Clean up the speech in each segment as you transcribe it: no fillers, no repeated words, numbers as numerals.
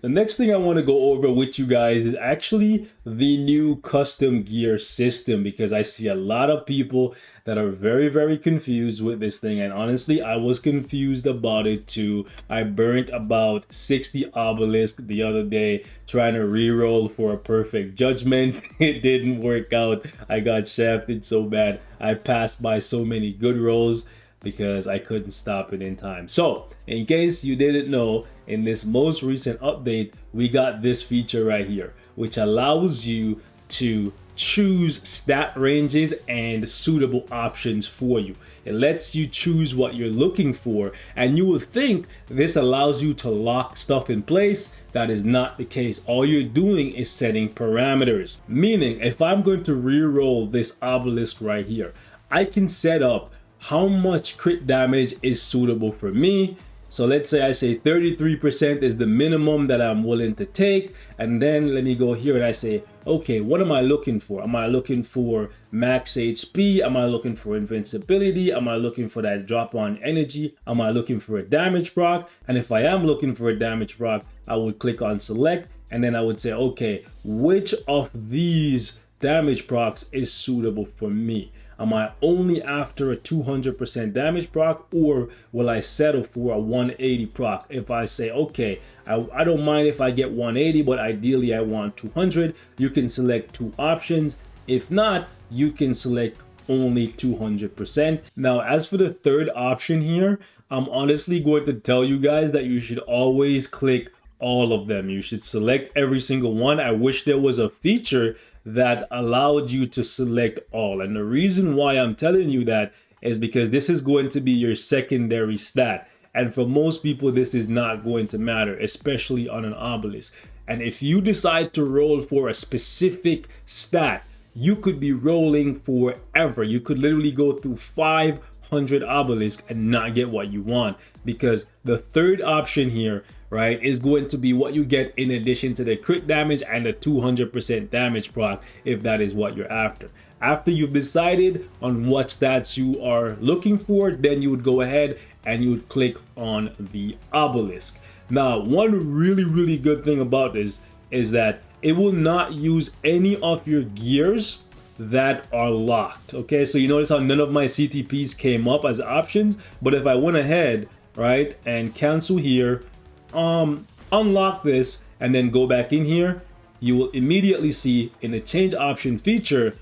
The next thing I want to go over with you guys is actually the new custom gear system, because I see a lot of people that are very confused with this thing, and honestly I was confused about it too. I burnt about 60 obelisk the other day trying to re-roll for a perfect judgment. It didn't work out. I got shafted so bad. I passed by so many good rolls because I couldn't stop it in time. So, in case you didn't know, in this most recent update, we got this feature right here, which allows you to choose stat ranges and suitable options for you. It lets you choose what you're looking for, and you will think this allows you to lock stuff in place. That is not the case. All you're doing is setting parameters. Meaning, if I'm going to re-roll this obelisk right here, I can set up how much crit damage is suitable for me. So let's say I say 33% is the minimum that I'm willing to take, and then let me go here and I say, okay, what am I looking for? Am I looking for max HP? Am I looking for invincibility? Am I looking for that drop on energy? Am I looking for a damage proc? And if I am looking for a damage proc, I would click on select, and then I would say, okay, which of these damage procs is suitable for me? Am I only after a 200% damage proc, or will I settle for a 180 proc? If I say, okay, I don't mind if I get 180, but ideally I want 200, you can select two options. If not, you can select only 200%. Now, as for the third option here, I'm honestly going to tell you guys that you should always click all of them. You should select every single one. I wish there was a feature that allowed you to select all. And the reason why I'm telling you that is because this is going to be your secondary stat. And for most people, this is not going to matter, especially on an obelisk. And if you decide to roll for a specific stat, you could be rolling forever. You could literally go through 500 obelisks and not get what you want, because the third option here, right, is going to be what you get in addition to the crit damage and the 200% damage proc, if that is what you're after. After you've decided on what stats you are looking for, then you would go ahead and you would click on the obelisk. Now, one really good thing about this is that it will not use any of your gears that are locked. Okay, so you notice how none of my CTPs came up as options, but if I went ahead, right, and cancel here, unlock this, and then go back in here, you will immediately see in the change option feature,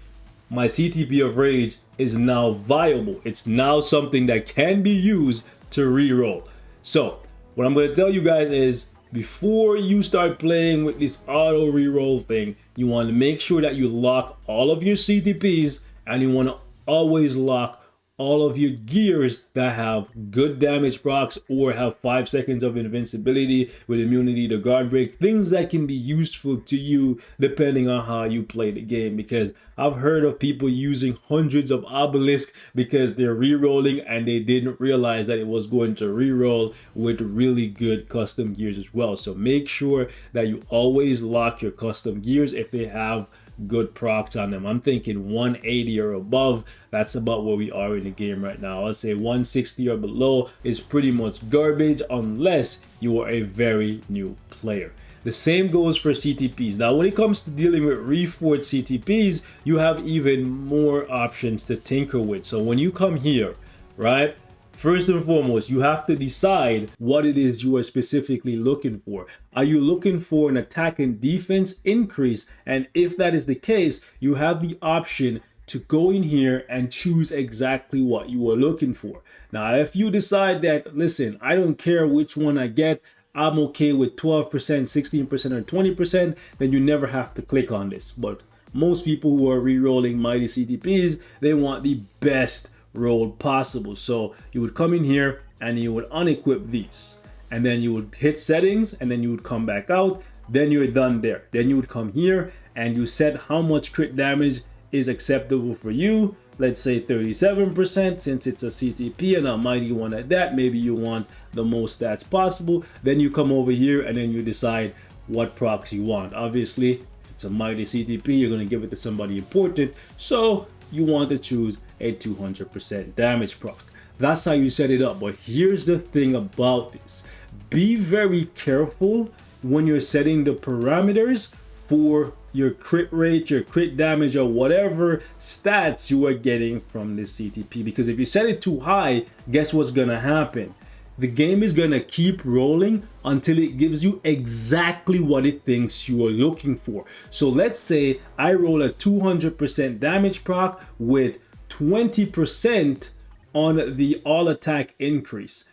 my CTP of Rage is now viable. It's now something that can be used to re-roll. So what I'm going to tell you guys is, before you start playing with this auto re-roll thing, you want to make sure that you lock all of your CTPs, and you want to always lock all of your gears that have good damage procs or have 5 seconds of invincibility with immunity to guard break, things that can be useful to you depending on how you play the game. Because I've heard of people using hundreds of obelisks because they're re-rolling and they didn't realize that it was going to re-roll with really good custom gears as well. So make sure that you always lock your custom gears if they have good procs on them. I'm thinking 180 or above. That's about where we are in the game right now. I'll say 160 or below is pretty much garbage unless you are a very new player. The same goes for CTPs. Now, when it comes to dealing with reforged CTPs, you have even more options to tinker with. So when you come here, right, first and foremost, you have to decide what it is you are specifically looking for. Are you looking for an attack and defense increase? And if that is the case, you have the option to go in here and choose exactly what you are looking for. Now, if you decide that, listen, I don't care which one I get, I'm okay with 12%, 16%, or 20%, then you never have to click on this. But most people who are re-rolling mighty CTPs, they want the best roll possible. So you would come in here and you would unequip these, and then you would hit settings, and then you would come back out. Then you're done there. Then you would come here and you set how much crit damage is acceptable for you. Let's say 37%, since it's a CTP and a mighty one at that. Maybe you want the most stats possible. Then you come over here and then you decide what procs you want. Obviously, if it's a mighty CTP, you're going to give it to somebody important, so you want to choose a 200% damage proc. That's how you set it up. But here's the thing about this: be very careful when you're setting the parameters for your crit rate, your crit damage, or whatever stats you are getting from this CTP. Because if you set it too high, guess what's gonna happen? The game is gonna keep rolling until it gives you exactly what it thinks you are looking for. So let's say I roll a 200% damage proc with 20% on the all attack increase,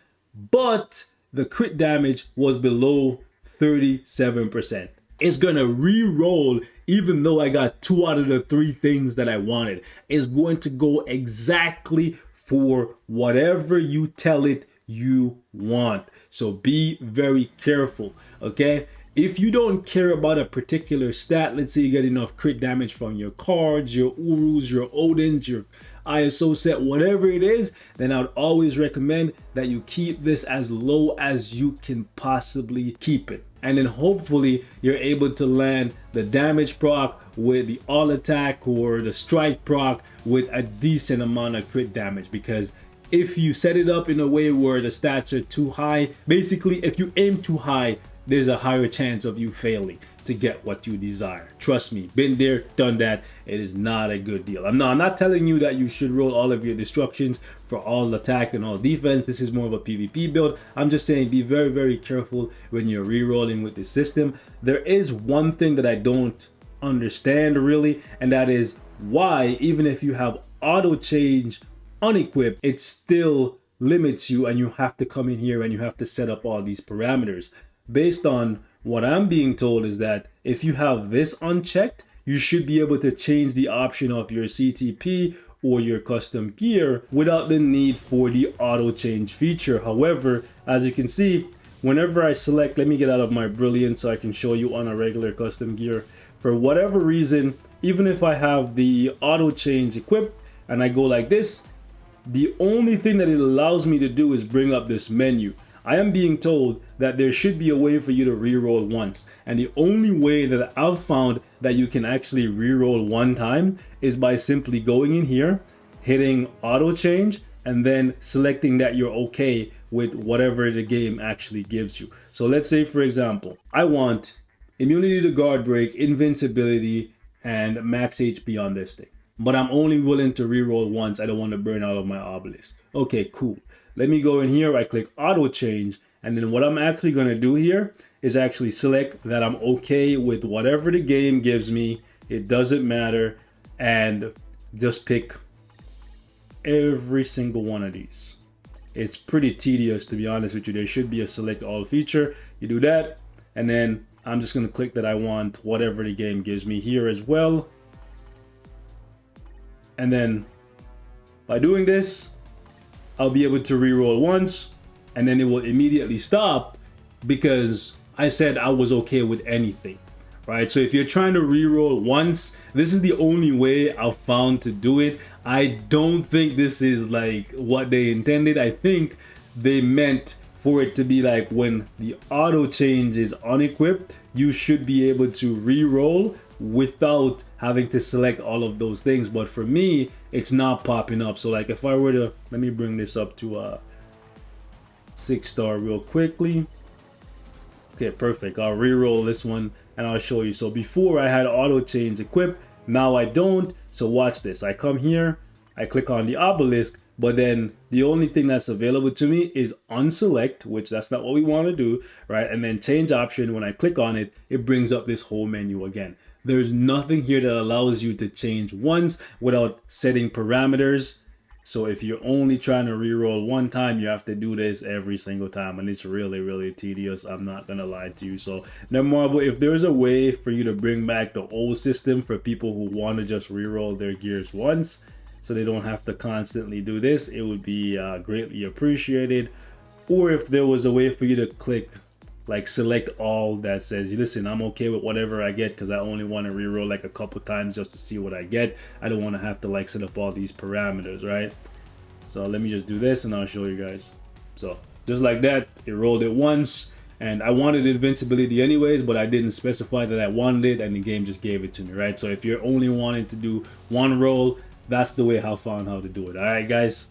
but the crit damage was below 37%. It's gonna re-roll even though I got 2 out of the 3 things that I wanted. It's going to go exactly for whatever you tell it you want. So be very careful, okay? If you don't care about a particular stat, let's say you get enough crit damage from your cards, your Urus, your Odins, your ISO set, whatever it is, then I would always recommend that you keep this as low as you can possibly keep it. And then hopefully you're able to land the damage proc with the all attack or the strike proc with a decent amount of crit damage. Because if you set it up in a way where the stats are too high, basically if you aim too high, there's a higher chance of you failing to get what you desire. Trust me, been there, done that. It is not a good deal. I'm not telling you that you should roll all of your destructions for all attack and all defense. This is more of a PvP build. I'm just saying be very, very careful when you're re-rolling with this system. There is one thing that I don't understand really, and that is why even if you have auto change unequipped, it still limits you and you have to come in here and you have to set up all these parameters. Based on what I'm being told is that if you have this unchecked, you should be able to change the option of your CTP or your custom gear without the need for the auto change feature. However, as you can see, whenever I select, let me get out of my brilliance so I can show you on a regular custom gear. For whatever reason, even if I have the auto change equipped and I go like this, the only thing that it allows me to do is bring up this menu. I am being told that there should be a way for you to reroll once, and the only way that I've found that you can actually reroll one time is by simply going in here, hitting auto change, and then selecting that you're okay with whatever the game actually gives you. So let's say, for example, I want immunity to guard break, invincibility, and max HP on this thing, but I'm only willing to reroll once. I don't want to burn out of my obelisk. Okay, cool. Let me go in here, I click auto change, and then what I'm actually going to do here is actually select that I'm okay with whatever the game gives me. It doesn't matter, and just pick every single one of these. It's pretty tedious, to be honest with you. There should be a select all feature. You do that, and then I'm just going to click that I want whatever the game gives me here as well. And then by doing this, I'll be able to reroll once, and then it will immediately stop because I said I was okay with anything, right? So if you're trying to reroll once, this is the only way I've found to do it. I don't think this is like what they intended. I think they meant for it to be like when the auto change is unequipped, you should be able to reroll without having to select all of those things. But for me, it's not popping up. So like if I were to, let me bring this up to a 6-star real quickly. Okay, perfect. I'll re-roll this one and I'll show you. So before I had auto change equipped, now I don't. So watch this. I come here, I click on the obelisk, but then the only thing that's available to me is unselect, which that's not what we want to do, right? And then change option. When I click on it, it brings up this whole menu again. There's nothing here that allows you to change once without setting parameters. So if you're only trying to reroll one time, you have to do this every single time, and it's really, really tedious. I'm not gonna lie to you. So Marble, if there's a way for you to bring back the old system for people who want to just reroll their gears once, so they don't have to constantly do this, it would be greatly appreciated. Or if there was a way for you to click like select all that says, listen, I'm okay with whatever I get because I only want to reroll like a couple times just to see what I get. I don't want to have to like set up all these parameters, right? So let me just do this and I'll show you guys. So just like that, it rolled it once, and I wanted invincibility anyways, but I didn't specify that I wanted it, and the game just gave it to me, right? So if you're only wanting to do one roll, that's the way I found how to do it. All right, guys.